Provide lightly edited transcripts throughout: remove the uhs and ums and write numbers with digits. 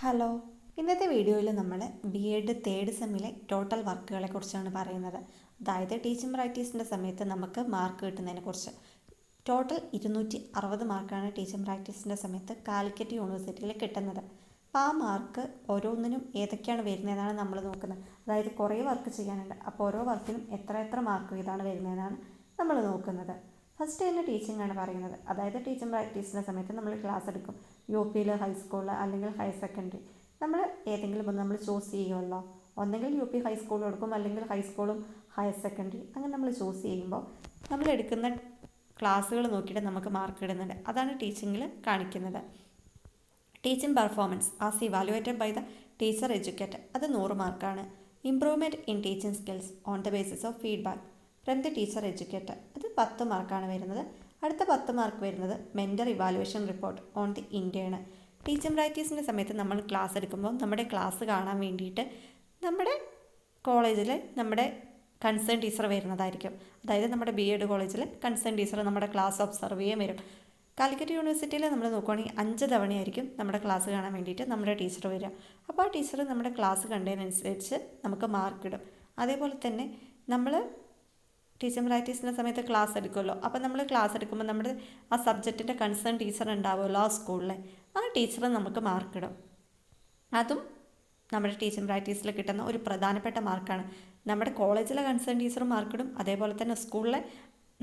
Hello, ഇന്നത്തെ വീഡിയോയിൽ നമ്മൾ ബി.എഡ് തേർഡ് സെമ്മിലെ ടോട്ടൽ വർക്കുകളെ കുറിച്ചാണ് പറയുന്നത്. അതായത് ടീച്ചിങ് പ്രാക്ടീസിൻ്റെ സമയത്ത് നമുക്ക് മാർക്ക് കിട്ടുന്നതിനെ കുറിച്ച്. ടോട്ടൽ 260 മാർക്കാണ് ടീച്ചിങ് പ്രാക്ടീസിൻ്റെ സമയത്ത് കാലിക്കറ്റ് യൂണിവേഴ്സിറ്റിയിൽ കിട്ടുന്നത്. അപ്പോൾ ആ മാർക്ക് ഓരോന്നിനും ഏതൊക്കെയാണ് വരുന്നതെന്നാണ് നമ്മൾ നോക്കുന്നത്. അതായത് കുറേ വർക്ക് ചെയ്യാനുണ്ട്. അപ്പോൾ ഓരോ വർക്കിനും എത്ര മാർക്ക് ഇതാണ് വരുന്നതെന്നാണ് നമ്മൾ നോക്കുന്നത്. ഫസ്റ്റ് തന്നെ ടീച്ചിങ് ആണ് പറയുന്നത്. അതായത് ടീച്ചിങ് പ്രാക്ടീസിൻ്റെ സമയത്ത് നമ്മൾ ക്ലാസ് എടുക്കും. യു.പിയിൽ, ഹൈസ്കൂളിൽ അല്ലെങ്കിൽ ഹയർ സെക്കൻഡറി നമ്മൾ ഏതെങ്കിലും ഒന്ന് നമ്മൾ ചൂസ് ചെയ്യുമല്ലോ. ഒന്നെങ്കിൽ യു.പി ഹൈസ്കൂളും എടുക്കും, അല്ലെങ്കിൽ ഹൈസ്കൂളും ഹയർ സെക്കൻഡറി, അങ്ങനെ നമ്മൾ ചൂസ് ചെയ്യുമ്പോൾ നമ്മൾ എടുക്കുന്ന ക്ലാസ്സുകൾ നോക്കിയിട്ട് നമുക്ക് മാർക്ക് ഇടുന്നുണ്ട്. അതാണ് ടീച്ചിങ്ങിൽ കാണിക്കുന്നത്. Teaching performance as evaluated by the teacher educator, അത് 100 മാർക്കാണ്. Improvement in teaching skills on the basis of feedback from the teacher educator, അത് 10 മാർക്കാണ് വരുന്നത്. അടുത്ത 10 മാർക്ക് വരുന്നത് mentor evaluation report on the intern. Teaching പ്രാക്ടീസിൻ്റെ സമയത്ത് നമ്മൾ ക്ലാസ് എടുക്കുമ്പോൾ നമ്മുടെ ക്ലാസ് കാണാൻ വേണ്ടിയിട്ട് നമ്മുടെ കോളേജിൽ നമ്മുടെ കൺസേൺ ടീച്ചർ വരുന്നതായിരിക്കും. അതായത് നമ്മുടെ ബി.എഡ് കോളേജിൽ കൺസേൺ ടീച്ചർ നമ്മുടെ ക്ലാസ് ഒബ്സർവ് ചെയ്യാൻ വരും. കാലിക്കറ്റ് യൂണിവേഴ്സിറ്റിയിൽ നമ്മൾ നോക്കുകയാണെങ്കിൽ 5 തവണയായിരിക്കും നമ്മുടെ ക്ലാസ് കാണാൻ വേണ്ടിയിട്ട് നമ്മുടെ ടീച്ചർ വരിക. അപ്പോൾ ആ ടീച്ചർ നമ്മുടെ ക്ലാസ് കണ്ടതിനനുസരിച്ച് നമുക്ക് മാർക്ക് ഇടും. അതേപോലെ തന്നെ നമ്മൾ ടീച്ചിങ് പ്രാക്ടീസിൻ്റെ സമയത്ത് ക്ലാസ് എടുക്കുമല്ലോ. അപ്പോൾ നമ്മൾ ക്ലാസ് എടുക്കുമ്പോൾ നമ്മുടെ ആ സബ്ജക്റ്റിൻ്റെ കൺസേൺ ടീച്ചർ ഉണ്ടാവുമല്ലോ ആ സ്കൂളിലെ, ആ ടീച്ചർ നമുക്ക് മാർക്കിടും. അതും നമ്മുടെ ടീച്ചിങ് പ്രാക്ടീസിൽ കിട്ടുന്ന ഒരു പ്രധാനപ്പെട്ട മാർക്കാണ്. നമ്മുടെ കോളേജിലെ കൺസേൺ ടീച്ചറും മാർക്കിടും, അതേപോലെ തന്നെ സ്കൂളിലെ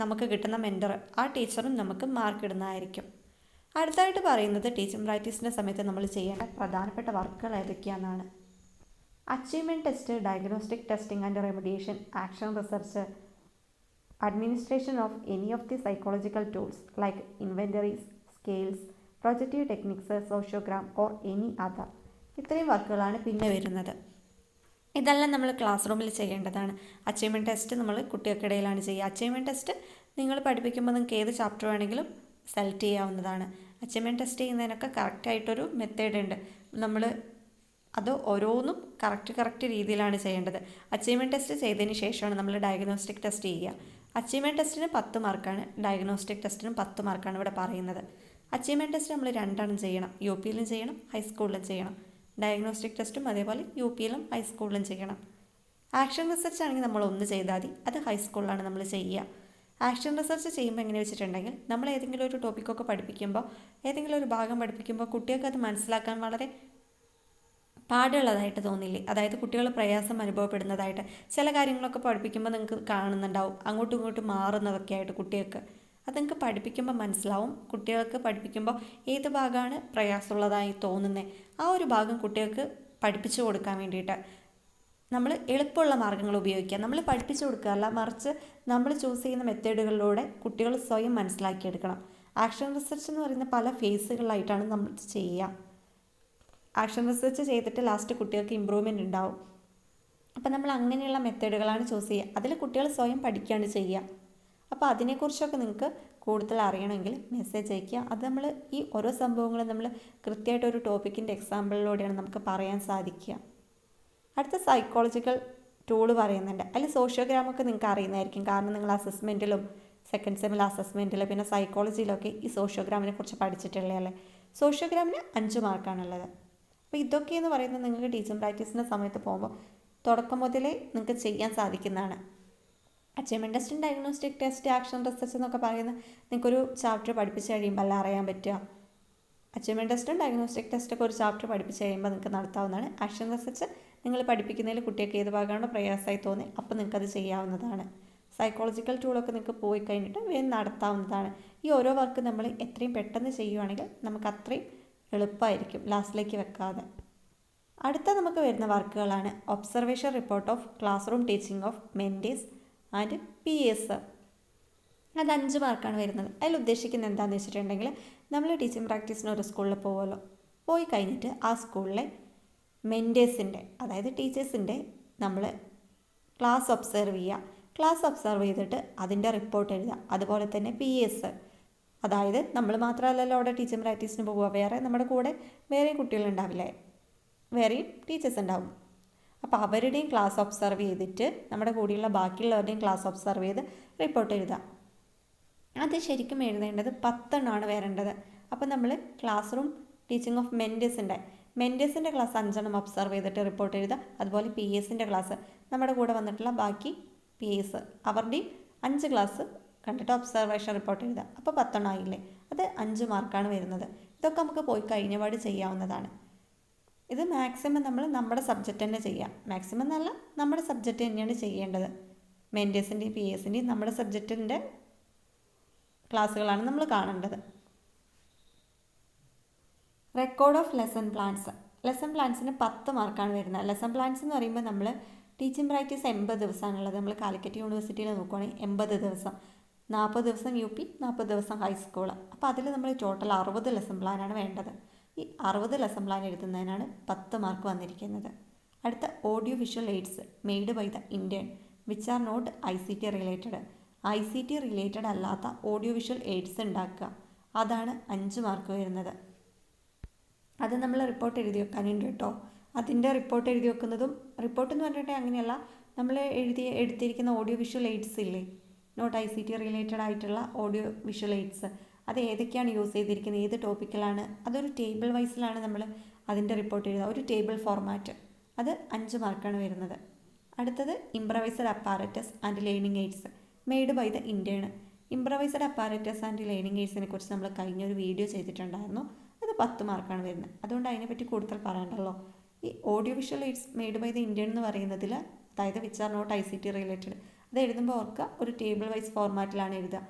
നമുക്ക് കിട്ടുന്ന മെൻറ്റർ ആ ടീച്ചറും നമുക്ക് മാർക്കിടുന്നതായിരിക്കും. അടുത്തായിട്ട് പറയുന്നത് ടീച്ചിങ് പ്രാക്ടീസിൻ്റെ സമയത്ത് നമ്മൾ ചെയ്യേണ്ട പ്രധാനപ്പെട്ട വർക്കുകൾ ഏതൊക്കെയാണെന്നാണ്. Achievement test, diagnostic testing and remediation, action research, administration of any of the psychological tools like inventories, scales, projective techniques, sociogram or any other. ഇത്രയും വർക്കുകളാണ് പിന്നെ വരുന്നത്. ഇതെല്ലാം നമ്മൾ ക്ലാസ് റൂമിൽ ചെയ്യേണ്ടതാണ്. അച്ചീവ്മെൻറ്റ് ടെസ്റ്റ് നമ്മൾ കുട്ടികൾക്കിടയിലാണ് ചെയ്യുക. അച്ചീവ്മെൻറ്റ് ടെസ്റ്റ് നിങ്ങൾ പഠിപ്പിക്കുമ്പോൾ നിങ്ങൾക്ക് ഏത് ചാപ്റ്റർ വേണമെങ്കിലും സെലക്ട് ചെയ്യാവുന്നതാണ്. അച്ചീവ്മെൻറ്റ് ടെസ്റ്റ് ചെയ്യുന്നതിനൊക്കെ കറക്റ്റായിട്ടൊരു മെത്തേഡ് ഉണ്ട്. നമ്മൾ അത് ഓരോന്നും കറക്റ്റ് രീതിയിലാണ് ചെയ്യേണ്ടത്. അച്ചീവ്മെൻറ്റ് ടെസ്റ്റ് ചെയ്തതിന് ശേഷമാണ് നമ്മൾ ഡയഗ്നോസ്റ്റിക് ടെസ്റ്റ് ചെയ്യുക. അച്ചീവ്മെൻറ്റ് ടെസ്റ്റിന് 10 മാർക്കാണ്, ഡയഗ്നോസ്റ്റിക് ടെസ്റ്റിനും 10 മാർക്കാണ് ഇവിടെ പറയുന്നത്. അച്ചീവ്മെൻറ്റ് ടെസ്റ്റ് നമ്മൾ 2 ചെയ്യണം. യു.പിയിലും ചെയ്യണം, ഹൈസ്കൂളിലും ചെയ്യണം. ഡയഗ്നോസ്റ്റിക് ടെസ്റ്റും അതേപോലെ യു.പിയിലും ഹൈസ്കൂളിലും ചെയ്യണം. ആക്ഷൻ റിസർച്ച് ആണെങ്കിൽ നമ്മൾ 1 ചെയ്താൽ മതി. അത് ഹൈസ്കൂളിലാണ് നമ്മൾ ചെയ്യുക. ആക്ഷൻ റിസർച്ച് ചെയ്യുമ്പോൾ എങ്ങനെ വെച്ചിട്ടുണ്ടെങ്കിൽ നമ്മൾ ഏതെങ്കിലും ഒരു ടോപ്പിക്കൊക്കെ പഠിപ്പിക്കുമ്പോൾ, ഏതെങ്കിലും ഒരു ഭാഗം പഠിപ്പിക്കുമ്പോൾ കുട്ടികൾക്ക് അത് മനസ്സിലാക്കാൻ വളരെ പാടുള്ളതായിട്ട് തോന്നില്ലേ? അതായത് കുട്ടികൾ പ്രയാസം അനുഭവപ്പെടുന്നതായിട്ട് ചില കാര്യങ്ങളൊക്കെ പഠിപ്പിക്കുമ്പോൾ നിങ്ങൾക്ക് കാണുന്നുണ്ടാവും, അങ്ങോട്ടും ഇങ്ങോട്ടും മാറുന്നതൊക്കെ ആയിട്ട് കുട്ടികൾക്ക്. അത് നിങ്ങൾക്ക് പഠിപ്പിക്കുമ്പോൾ മനസ്സിലാവും. കുട്ടികൾക്ക് പഠിപ്പിക്കുമ്പോൾ ഏത് ഭാഗമാണ് പ്രയാസമുള്ളതായി തോന്നുന്നത്, ആ ഒരു ഭാഗം കുട്ടികൾക്ക് പഠിപ്പിച്ചു കൊടുക്കാൻ വേണ്ടിയിട്ട് നമ്മൾ എളുപ്പമുള്ള മാർഗ്ഗങ്ങൾ ഉപയോഗിക്കുക. നമ്മൾ പഠിപ്പിച്ചു കൊടുക്കുകയല്ല, മറിച്ച് നമ്മൾ ചൂസ് ചെയ്യുന്ന മെത്തേഡുകളിലൂടെ കുട്ടികൾ സ്വയം മനസ്സിലാക്കിയെടുക്കണം. ആക്ഷൻ റിസർച്ച് എന്ന് പറയുന്ന പല ഫേസുകളിലായിട്ടാണ് നമ്മൾ ചെയ്യുക. ആക്ഷൻ റിസർച്ച് ചെയ്തിട്ട് ലാസ്റ്റ് കുട്ടികൾക്ക് ഇമ്പ്രൂവ്മെൻ്റ് ഉണ്ടാവും. അപ്പോൾ നമ്മൾ അങ്ങനെയുള്ള മെത്തേഡുകളാണ് ചൂസ് ചെയ്യുക. അതിൽ കുട്ടികൾ സ്വയം പഠിക്കുകയാണ് ചെയ്യുക. അപ്പോൾ അതിനെക്കുറിച്ചൊക്കെ നിങ്ങൾക്ക് കൂടുതൽ അറിയണമെങ്കിൽ മെസ്സേജ് അയയ്ക്കുക. അത് നമ്മൾ ഈ ഓരോ സംഭവങ്ങളും നമ്മൾ കൃത്യമായിട്ട് ഒരു ടോപ്പിക്കിൻ്റെ എക്സാമ്പിളിലൂടെയാണ് നമുക്ക് പറയാൻ സാധിക്കുക. അടുത്ത സൈക്കോളജിക്കൽ ടൂള് പറയുന്നുണ്ട്. അതിൽ സോഷ്യോഗ്രാമൊക്കെ നിങ്ങൾക്ക് അറിയുന്നതായിരിക്കും. കാരണം നിങ്ങൾ അസസ്മെൻറ്റിലും സെക്കൻഡ് സെമ്മിൽ അസസ്മെൻറ്റിൽ പിന്നെ സൈക്കോളജിയിലൊക്കെ ഈ സോഷ്യോഗ്രാമിനെ കുറിച്ച് പഠിച്ചിട്ടുള്ളതല്ലേ. സോഷ്യോഗ്രാമിന് 5 മാർക്കാണുള്ളത്. അപ്പോൾ ഇതൊക്കെയെന്ന് പറയുന്നത് നിങ്ങൾക്ക് ടീച്ചിങ് പ്രാക്ടീസിൻ്റെ സമയത്ത് പോകുമ്പോൾ തുടക്കം മുതലേ നിങ്ങൾക്ക് ചെയ്യാൻ സാധിക്കുന്നതാണ്. അച്ചീവ്മെൻറ്റ് ടെസ്റ്റും ഡയഗ്നോസ്റ്റിക് ടെസ്റ്റ്, ആക്ഷൻ റിസർച്ച് എന്നൊക്കെ പറയുന്നത് നിങ്ങൾക്കൊരു ചാപ്റ്റർ പഠിപ്പിച്ച് കഴിയുമ്പോൾ അല്ല അറിയാൻ പറ്റുക. അച്ചീവ്മെൻറ്റ് ടെസ്റ്റും ഡയഗ്നോസ്റ്റിക് ടെസ്റ്റൊക്കെ ഒരു ചാപ്റ്റർ പഠിപ്പിച്ച് കഴിയുമ്പോൾ നിങ്ങൾക്ക് നടത്താവുന്നതാണ്. ആക്ഷൻ റിസർച്ച് നിങ്ങൾ പഠിപ്പിക്കുന്നതിൽ കുട്ടികൾക്ക് ഏത് ഭാഗമാണോ പ്രയാസമായി തോന്നി അപ്പോൾ നിങ്ങൾക്കത് ചെയ്യാവുന്നതാണ്. സൈക്കോളജിക്കൽ ടൂളൊക്കെ നിങ്ങൾക്ക് പോയി കഴിഞ്ഞിട്ട് വേഗം നടത്താവുന്നതാണ്. ഈ ഓരോ വർക്ക് നമ്മൾ എത്രയും പെട്ടെന്ന് ചെയ്യുവാണെങ്കിൽ നമുക്ക് അത്രയും എളുപ്പമായിരിക്കും, ലാസ്റ്റിലേക്ക് വെക്കാതെ. അടുത്ത നമുക്ക് വരുന്ന വർക്കുകളാണ് observation report of classroom teaching of mentors and PS. അത് 5 മാർക്കാണ് വരുന്നത്. അതിൽ ഉദ്ദേശിക്കുന്നത് എന്താണെന്ന് വെച്ചിട്ടുണ്ടെങ്കിൽ നമ്മൾ ടീച്ചിങ് പ്രാക്ടീസിന് ഒരു സ്കൂളിൽ പോകുമല്ലോ. പോയി കഴിഞ്ഞിട്ട് ആ സ്കൂളിലെ മെൻറ്റേഴ്സിൻ്റെ, അതായത് ടീച്ചേഴ്സിൻ്റെ നമ്മൾ ക്ലാസ് ഒബ്സർവ് ചെയ്യുക. ക്ലാസ് ഒബ്സർവ് ചെയ്തിട്ട് അതിൻ്റെ റിപ്പോർട്ട് എഴുതുക. അതുപോലെ തന്നെ പി.എസ്, അതായത് നമ്മൾ മാത്രമല്ലല്ലോ അവിടെ ടീച്ചിങ് പ്രാക്ടീസിന് പോകുക, വേറെ നമ്മുടെ കൂടെ വേറെയും കുട്ടികളുണ്ടാവില്ലേ, വേറെയും ടീച്ചേഴ്സ് ഉണ്ടാവും. അപ്പോൾ അവരുടെയും ക്ലാസ് ഒബ്സർവ് ചെയ്തിട്ട് നമ്മുടെ കൂടെയുള്ള ബാക്കിയുള്ളവരുടെയും ക്ലാസ് ഒബ്സർവ് ചെയ്ത് റിപ്പോർട്ട് എഴുതുക. അത് ശരിക്കും എഴുതേണ്ടത് 10 എണ്ണമാണ് വരേണ്ടത്. അപ്പോൾ നമ്മൾ ക്ലാസ് റൂം ടീച്ചിങ് ഓഫ് മെൻറ്റേഴ്സിൻ്റെ മെൻറ്റേഴ്സിൻ്റെ ക്ലാസ് 5 ഒബ്സർവ് ചെയ്തിട്ട് റിപ്പോർട്ട് എഴുതുക. അതുപോലെ പി എസിൻ്റെ ക്ലാസ് നമ്മുടെ കൂടെ വന്നിട്ടുള്ള ബാക്കി പി എസ് അവരുടെയും 5 ക്ലാസ് കണ്ടിട്ട് ഒബ്സർവേഷൻ റിപ്പോർട്ട് എഴുതുക. അപ്പോൾ 10 ആയില്ലേ. അത് 5 മാർക്കാണ് വരുന്നത്. ഇതൊക്കെ നമുക്ക് പോയി കഴിഞ്ഞപാട് ചെയ്യാവുന്നതാണ്. ഇത് മാക്സിമം നമ്മൾ നമ്മുടെ സബ്ജക്റ്റ് തന്നെ ചെയ്യാം. മാക്സിമം എന്നല്ല, നമ്മുടെ സബ്ജക്റ്റ് തന്നെയാണ് ചെയ്യേണ്ടത്. മെൻറ്റേഴ്സിൻ്റെയും പി എസിൻ്റെയും നമ്മുടെ സബ്ജക്റ്റിൻ്റെ ക്ലാസ്സുകളാണ് നമ്മൾ കാണേണ്ടത്. Record of lesson plans. Lesson പ്ലാൻസിന് 10 മാർക്കാണ് വരുന്നത്. ലെസൺ പ്ലാൻസ് എന്ന് പറയുമ്പോൾ നമ്മൾ ടീച്ചിങ് പ്രാക്ടീസ് 80 ദിവസമാണുള്ളത്. നമ്മൾ കാലിക്കറ്റ് യൂണിവേഴ്സിറ്റിയിൽ നോക്കുകയാണെങ്കിൽ 80 ദിവസം, 40 ദിവസം യു പി, 40 ദിവസം ഹൈസ്കൂൾ. അപ്പോൾ അതിൽ നമ്മൾ ടോട്ടൽ 60 ലെസൺ പ്ലാനാണ് വേണ്ടത്. ഈ 60 ലെസൺ പ്ലാൻ എഴുതുന്നതിനാണ് 10 മാർക്ക് വന്നിരിക്കുന്നത്. അടുത്ത audio visual aids made by the Indian which are not ICT related. ICT related അല്ലാത്ത ഓഡിയോ വിഷ്വൽ എയ്ഡ്സ് ഉണ്ടാക്കുക, അതാണ് 5 മാർക്ക് വരുന്നത്. അത് നമ്മൾ റിപ്പോർട്ട് എഴുതി വെക്കാനുണ്ട് കേട്ടോ. അതിൻ്റെ റിപ്പോർട്ട് എഴുതി വെക്കുന്നതും, റിപ്പോർട്ട് എന്ന് പറഞ്ഞിട്ടുണ്ടെങ്കിൽ അങ്ങനെയല്ല, നമ്മൾ എടുത്തിരിക്കുന്ന ഓഡിയോ വിഷ്വൽ എയ്ഡ്സ് ഇല്ലേ, നോട്ട് ICT റിലേറ്റഡ് ആയിട്ടുള്ള ഓഡിയോ വിഷ്വൽ എയ്ഡ്സ്, അത് ഏതൊക്കെയാണ് യൂസ് ചെയ്തിരിക്കുന്നത്, ഏത് ടോപ്പിക്കിലാണ്, അതൊരു ടേബിൾ വൈസിലാണ് നമ്മൾ അതിൻ്റെ റിപ്പോർട്ട് എഴുതുക, ഒരു ടേബിൾ ഫോർമാറ്റ്. അത് 5 മാർക്കാണ് വരുന്നത്. അടുത്തത് improvised apparatus and learning aids made by the Indian. Improvised apparatus and learning എയ്ഡ്സിനെ കുറിച്ച് നമ്മൾ കഴിഞ്ഞൊരു വീഡിയോ ചെയ്തിട്ടുണ്ടായിരുന്നു. അത് 10 മാർക്കാണ് വരുന്നത്. അതുകൊണ്ട് അതിനെപ്പറ്റി കൂടുതൽ പറയണ്ടല്ലോ. ഈ audio visual aids made by the Indian എന്ന് പറയുന്നതിൽ, അതായത് which are not ICT related, അത് എഴുതുമ്പോൾ ഓർക്കുക ഒരു ടേബിൾ വൈസ് ഫോർമാറ്റിലാണ് എഴുതുക.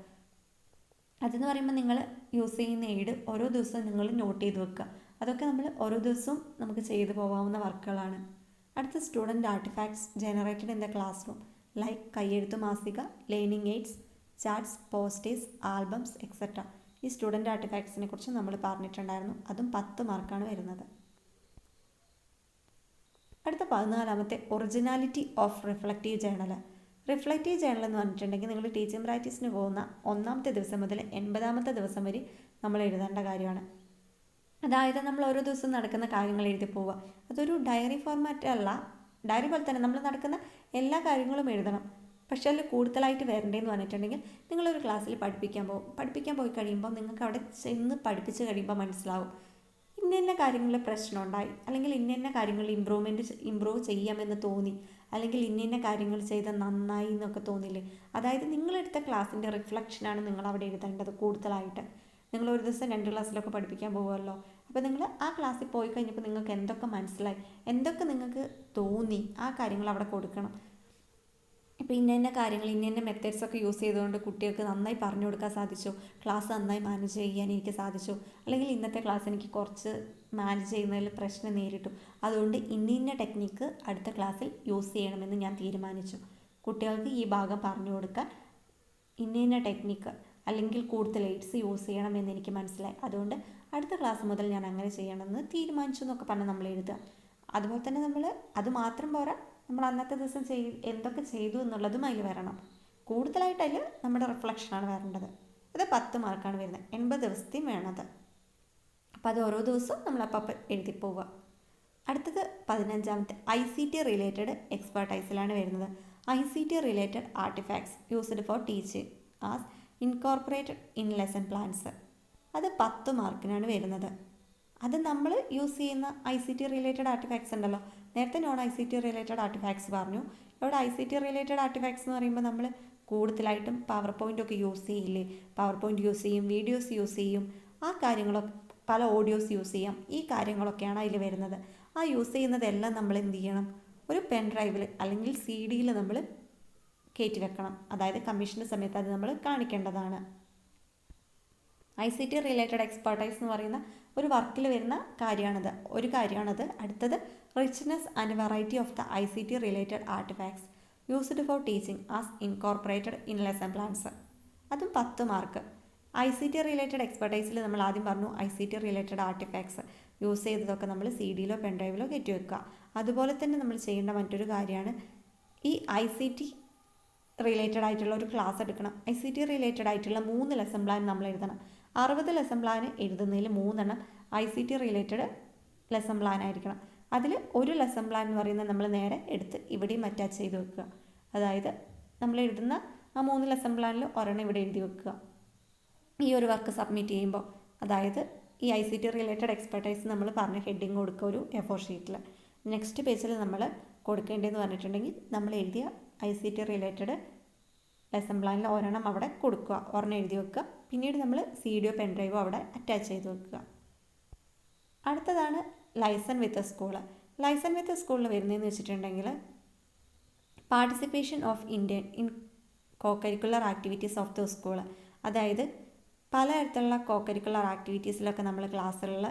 അതെന്ന് പറയുമ്പോൾ നിങ്ങൾ യൂസ് ചെയ്യുന്ന എയ്ഡ് ഓരോ ദിവസവും നിങ്ങൾ നോട്ട് ചെയ്ത് വെക്കുക. അതൊക്കെ നമ്മൾ ഓരോ ദിവസവും നമുക്ക് ചെയ്തു പോകാവുന്ന വർക്കുകളാണ്. അടുത്ത student artifacts generated in the classroom like കയ്യെഴുത്ത് മാസിക, learning aids, charts, posters, albums etcetera. ഈ സ്റ്റുഡൻറ്റ് ആർട്ടിഫാക്ട്സിനെ കുറിച്ച് നമ്മൾ പറഞ്ഞിട്ടുണ്ടായിരുന്നു. അതും 10 മാർക്കാണ് വരുന്നത്. അടുത്ത 14-ാമത്തെ originality of reflective journal. Reflective journal എന്ന് പറഞ്ഞിട്ടുണ്ടെങ്കിൽ നിങ്ങൾ ടീച്ചിങ് പ്രാക്ടീസിന് പോകുന്ന 1-ാമത്തെ ദിവസം മുതൽ 80-ാമത്തെ ദിവസം വരെ നമ്മൾ എഴുതേണ്ട കാര്യമാണ്. അതായത് നമ്മൾ ഓരോ ദിവസവും നടക്കുന്ന കാര്യങ്ങൾ എഴുതി പോവുക. അതൊരു ഡയറി ഫോർമാറ്റ് അല്ല, ഡയറി പോലെ തന്നെ നമ്മൾ നടക്കുന്ന എല്ലാ കാര്യങ്ങളും എഴുതണം. പക്ഷേ അതിൽ കൂടുതലായിട്ട് വരേണ്ടതെന്ന് പറഞ്ഞിട്ടുണ്ടെങ്കിൽ നിങ്ങളൊരു ക്ലാസ്സിൽ പഠിപ്പിക്കാൻ പോയി കഴിയുമ്പോൾ നിങ്ങൾക്ക് അവിടെ ചെന്ന് പഠിപ്പിച്ച് കഴിയുമ്പോൾ മനസ്സിലാവും ഇന്ന കാര്യങ്ങളിൽ പ്രശ്നം ഉണ്ടായി, അല്ലെങ്കിൽ ഇന്ന കാര്യങ്ങളിൽ ഇമ്പ്രൂവ് ചെയ്യാമെന്ന് തോന്നി, അല്ലെങ്കിൽ ഇന്ന കാര്യങ്ങൾ ചെയ്ത് നന്നായി എന്നൊക്കെ തോന്നില്ലേ. അതായത് നിങ്ങളെടുത്ത ക്ലാസ്സിൻ്റെ റിഫ്ലക്ഷനാണ് നിങ്ങൾ അവിടെ എഴുതേണ്ടത് കൂടുതലായിട്ട്. നിങ്ങൾ ഒരു ദിവസം 2 ക്ലാസ്സിലൊക്കെ പഠിപ്പിക്കാൻ പോകുമല്ലോ. അപ്പോൾ നിങ്ങൾ ആ ക്ലാസ്സിൽ പോയി കഴിഞ്ഞപ്പോൾ നിങ്ങൾക്ക് എന്തൊക്കെ മനസ്സിലായി, എന്തൊക്കെ നിങ്ങൾക്ക് തോന്നി, ആ കാര്യങ്ങൾ അവിടെ കൊടുക്കണം. ഇപ്പോൾ ഇന്ന കാര്യങ്ങൾ ഇന്ന മെത്തേഡ്സൊക്കെ യൂസ് ചെയ്തുകൊണ്ട് കുട്ടികൾക്ക് നന്നായി പറഞ്ഞു കൊടുക്കാൻ സാധിച്ചു, ക്ലാസ് നന്നായി മാനേജ് ചെയ്യാൻ എനിക്ക് സാധിച്ചു, അല്ലെങ്കിൽ ഇന്നത്തെ ക്ലാസ് എനിക്ക് കുറച്ച് മാനേജ് ചെയ്യുന്നതിൽ പ്രശ്നം നേരിട്ടു, അതുകൊണ്ട് ഇന്ന ടെക്നിക്ക് അടുത്ത ക്ലാസ്സിൽ യൂസ് ചെയ്യണമെന്ന് ഞാൻ തീരുമാനിച്ചു. കുട്ടികൾക്ക് ഈ ഭാഗം പറഞ്ഞു കൊടുക്കാൻ ഇന്ന ടെക്നിക്ക് അല്ലെങ്കിൽ കൂടുതൽ എയ്ഡ്സ് യൂസ് ചെയ്യണമെന്ന് എനിക്ക് മനസ്സിലായി, അതുകൊണ്ട് അടുത്ത ക്ലാസ് മുതൽ ഞാൻ അങ്ങനെ ചെയ്യണമെന്ന് തീരുമാനിച്ചു എന്നൊക്കെ പറഞ്ഞ് നമ്മൾ എഴുതുക. അതുപോലെ തന്നെ നമ്മൾ അത് മാത്രം പോരാ, നമ്മൾ അന്നത്തെ ദിവസം എന്തൊക്കെ ചെയ്തു എന്നുള്ളതും അതിൽ വരണം. കൂടുതലായിട്ട് അതിൽ നമ്മുടെ റിഫ്ലക്ഷനാണ് വരേണ്ടത്. ഇത് 10 മാർക്കാണ് വരുന്നത്. 80 ദിവസത്തെയും വേണത്. അപ്പോൾ അത് ഓരോ ദിവസവും നമ്മൾ അപ്പം എഴുതി പോവുക. അടുത്തത് 15-ാമത്തെ ICT റിലേറ്റഡ് എക്സ്പെർട്ടൈസിലാണ് വരുന്നത്. ICT related artifacts used for teaching as incorporated in lesson plans. അത് 10 മാർക്കിനാണ് വരുന്നത്. അത് നമ്മൾ യൂസ് ചെയ്യുന്ന ICT റിലേറ്റഡ് ആർട്ടിഫാക്ട്സ് ഉണ്ടല്ലോ. നേരത്തെ നോൺ ICT റിലേറ്റഡ് ആർട്ടിഫാക്ട്സ് പറഞ്ഞു. ഇവിടെ ICT റിലേറ്റഡ് ആർട്ടിഫാക്ട്സ് എന്ന് പറയുമ്പോൾ നമ്മൾ കൂടുതലായിട്ടും പവർ പോയിൻ്റൊക്കെ യൂസ് ചെയ്യില്ലേ, പവർ പോയിൻ്റ് യൂസ് ചെയ്യും, വീഡിയോസ് യൂസ് ചെയ്യും, ആ കാര്യങ്ങളൊക്കെ, പല ഓഡിയോസ് യൂസ് ചെയ്യാം, ഈ കാര്യങ്ങളൊക്കെയാണ് അതിൽ വരുന്നത്. ആ യൂസ് ചെയ്യുന്നതെല്ലാം നമ്മൾ എന്ത് ചെയ്യണം, ഒരു പെൻ ഡ്രൈവിൽ അല്ലെങ്കിൽ CD-യിൽ നമ്മൾ കയറ്റി വെക്കണം. അതായത് കമ്മീഷൻ്റെ സമയത്ത് അത് നമ്മൾ കാണിക്കേണ്ടതാണ്. ICT റിലേറ്റഡ് എക്സ്പെർട്ടൈസ് എന്ന് പറയുന്ന ഒരു വർക്കിൽ വരുന്ന കാര്യമാണത്. അടുത്തത് richness and variety of the ICT related artifacts used for teaching as incorporated in lesson plans. അതും 10 മാർക്ക്. ICT റിലേറ്റഡ് എക്സ്പെർട്ടൈസിൽ നമ്മൾ ആദ്യം പറഞ്ഞു ICT റിലേറ്റഡ് ആർട്ടിഫാക്ട്സ് യൂസ് ചെയ്തതൊക്കെ നമ്മൾ CD-യിലോ പെൻഡ്രൈവിലോ കയറ്റി വെക്കുക. അതുപോലെ തന്നെ നമ്മൾ ചെയ്യേണ്ട മറ്റൊരു കാര്യമാണ് ഈ ICT റിലേറ്റഡ് ആയിട്ടുള്ള ഒരു ക്ലാസ് എടുക്കണം. ICT റിലേറ്റഡ് ആയിട്ടുള്ള 3 ലെസൺ പ്ലാൻ നമ്മൾ എഴുതണം. 60 ലെസൺ പ്ലാൻ എഴുതുന്നതിൽ 3 ICT റിലേറ്റഡ് ലെസൺ പ്ലാൻ ആയിരിക്കണം. അതിൽ ഒരു ലെസൺ പ്ലാൻ എന്ന് പറയുന്നത് നമ്മൾ നേരെ എടുത്ത് ഇവിടെയും അറ്റാച്ച് ചെയ്ത് വെക്കുക. അതായത് നമ്മൾ എഴുതുന്ന ആ 3 ലെസൺ പ്ലാനിൽ ഒരെണ്ണം ഇവിടെ എഴുതി വെക്കുക. ഈ ഒരു വർക്ക് സബ്മിറ്റ് ചെയ്യുമ്പോൾ, അതായത് ഈ ICT റിലേറ്റഡ് എക്സ്പെർട്ടൈസ് നമ്മൾ പറഞ്ഞ ഹെഡിങ് കൊടുക്കുക ഒരു A4 ഷീറ്റിൽ. നെക്സ്റ്റ് പേജിൽ നമ്മൾ കൊടുക്കേണ്ടതെന്ന് പറഞ്ഞിട്ടുണ്ടെങ്കിൽ നമ്മൾ എഴുതിയ ICT റിലേറ്റഡ് ലെസൺ പ്ലാനിൽ ഒരെണ്ണം അവിടെ കൊടുക്കുക, ഒരെണ്ണം എഴുതി വെക്കുക. പിന്നീട് നമ്മൾ CD പെൻഡ്രൈവോ അവിടെ അറ്റാച്ച് ചെയ്ത് വെക്കുക. അടുത്തതാണ് ലൈസൺ വിത്ത് സ്കൂൾ. ലൈസൺ വിത്ത് സ്കൂളിൽ വരുന്നതെന്ന് വെച്ചിട്ടുണ്ടെങ്കിൽ participation of Indian in co curricular activities of the school. അതായത് പലതരത്തിലുള്ള കോ കരിക്കുലർ ആക്ടിവിറ്റീസിലൊക്കെ നമ്മൾ ക്ലാസ്സുകളിൽ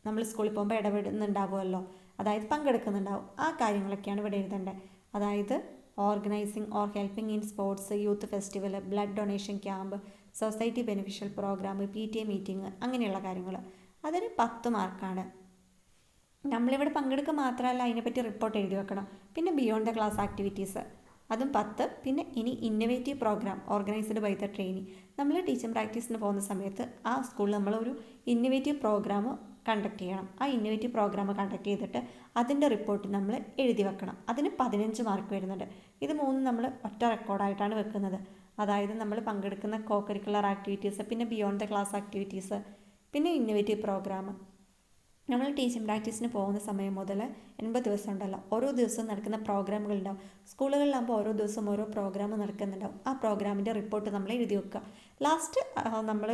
നമ്മൾ സ്കൂളിൽ പോകുമ്പോൾ ഇടപെടുന്നുണ്ടാവുമല്ലോ, അതായത് പങ്കെടുക്കുന്നുണ്ടാവും. ആ കാര്യങ്ങളൊക്കെയാണ് ഇവിടെ എഴുതേണ്ടത്. അതായത് organising or helping in sports, youth festival, blood donation camp, society beneficial programme, PTA meeting, അങ്ങനെയുള്ള കാര്യങ്ങൾ. അതിന് 10 മാർക്കാണ്. നമ്മളിവിടെ പങ്കെടുക്കുക മാത്രമല്ല, അതിനെപ്പറ്റി റിപ്പോർട്ട് എഴുതി വെക്കണം. പിന്നെ ബിയോണ്ട് ദ ക്ലാസ് ആക്ടിവിറ്റീസ്, അതും 10. പിന്നെ ഇനി innovative programme organised by the trainee. നമ്മൾ ടീച്ചിങ് പ്രാക്ടീസിന് പോകുന്ന സമയത്ത് ആ സ്കൂളിൽ നമ്മളൊരു ഇന്നൊവേറ്റീവ് പ്രോഗ്രാം കണ്ടക്ട് ചെയ്യണം. ആ ഇന്നൊവേറ്റീവ് പ്രോഗ്രാം കണ്ടക്ട് ചെയ്തിട്ട് അതിൻ്റെ റിപ്പോർട്ട് നമ്മൾ എഴുതി വെക്കണം. അതിന് 15 മാർക്ക് വരുന്നുണ്ട്. ഇത് 3 നമ്മൾ ഒറ്റ റെക്കോർഡായിട്ടാണ് വെക്കുന്നത്. അതായത് നമ്മൾ പങ്കെടുക്കുന്ന കോ കരിക്കുലർ ആക്ടിവിറ്റീസ്, പിന്നെ ബിയോണ്ട് ദ ക്ലാസ് ആക്ടിവിറ്റീസ്, പിന്നെ ഇന്നൊവേറ്റീവ് പ്രോഗ്രാം. നമ്മൾ ടീച്ചിങ് പ്രാക്ടീസിന് പോകുന്ന സമയം മുതൽ 80 ദിവസം ഉണ്ടല്ലോ, ഓരോ ദിവസവും നടക്കുന്ന പ്രോഗ്രാമുകളുണ്ടാവും. സ്കൂളുകളിലാകുമ്പോൾ ഓരോ ദിവസം ഓരോ പ്രോഗ്രാം നടക്കുന്നുണ്ടാവും. ആ പ്രോഗ്രാമിൻ്റെ റിപ്പോർട്ട് നമ്മൾ എഴുതി വെക്കുക. ലാസ്റ്റ് നമ്മൾ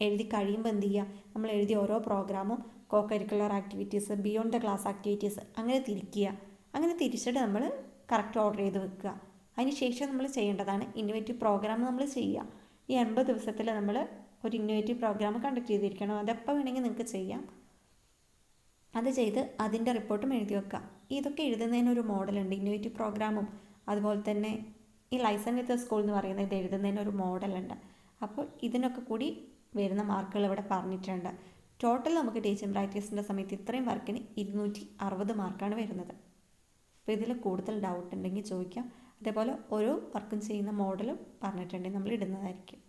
എഴുതി കഴിയുമ്പോൾ എന്ത് ചെയ്യുക, നമ്മൾ എഴുതിയ ഓരോ പ്രോഗ്രാമും co curricular activities, beyond the class activities അങ്ങനെ തിരിക്കുക. അങ്ങനെ തിരിച്ചിട്ട് നമ്മൾ കറക്റ്റ് ഓർഡർ ചെയ്ത് വെക്കുക. അതിന് ശേഷം നമ്മൾ ചെയ്യേണ്ടതാണ് ഇന്നോവേറ്റീവ് പ്രോഗ്രാം നമ്മൾ ചെയ്യുക. ഈ 80 ദിവസത്തിൽ നമ്മൾ ഒരു ഇന്നോവേറ്റീവ് പ്രോഗ്രാം കണ്ടക്ട് ചെയ്തിരിക്കണം. അതെപ്പോൾ വേണമെങ്കിൽ നിങ്ങൾക്ക് ചെയ്യാം. അത് ചെയ്ത് അതിൻ്റെ റിപ്പോർട്ടും എഴുതി വെക്കുക. ഇതൊക്കെ എഴുതുന്നതിനൊരു മോഡലുണ്ട്. ഇന്നോവേറ്റീവ് പ്രോഗ്രാമും അതുപോലെ തന്നെ ഈ ലൈസൺ വിത്ത് സ്കൂൾ എന്ന് പറയുന്നത് ഇത് എഴുതുന്നതിനൊരു മോഡലുണ്ട്. അപ്പോൾ ഇതിനൊക്കെ കൂടി വരുന്ന മാർക്കുകൾ ഇവിടെ പറഞ്ഞിട്ടുണ്ട്. ടോട്ടൽ നമുക്ക് ടീച്ചിങ് പ്രാക്ടീസിൻ്റെ സമയത്ത് ഇത്രയും വർക്കിന് 260 മാർക്കാണ് വരുന്നത്. അപ്പോൾ ഇതിൽ കൂടുതൽ ഡൗട്ട് ഉണ്ടെങ്കിൽ ചോദിക്കാം. അതേപോലെ ഓരോ വർക്കും ചെയ്യുന്ന മോഡലും പറഞ്ഞിട്ടുണ്ടെങ്കിൽ നമ്മൾ ഇടുന്നതായിരിക്കും.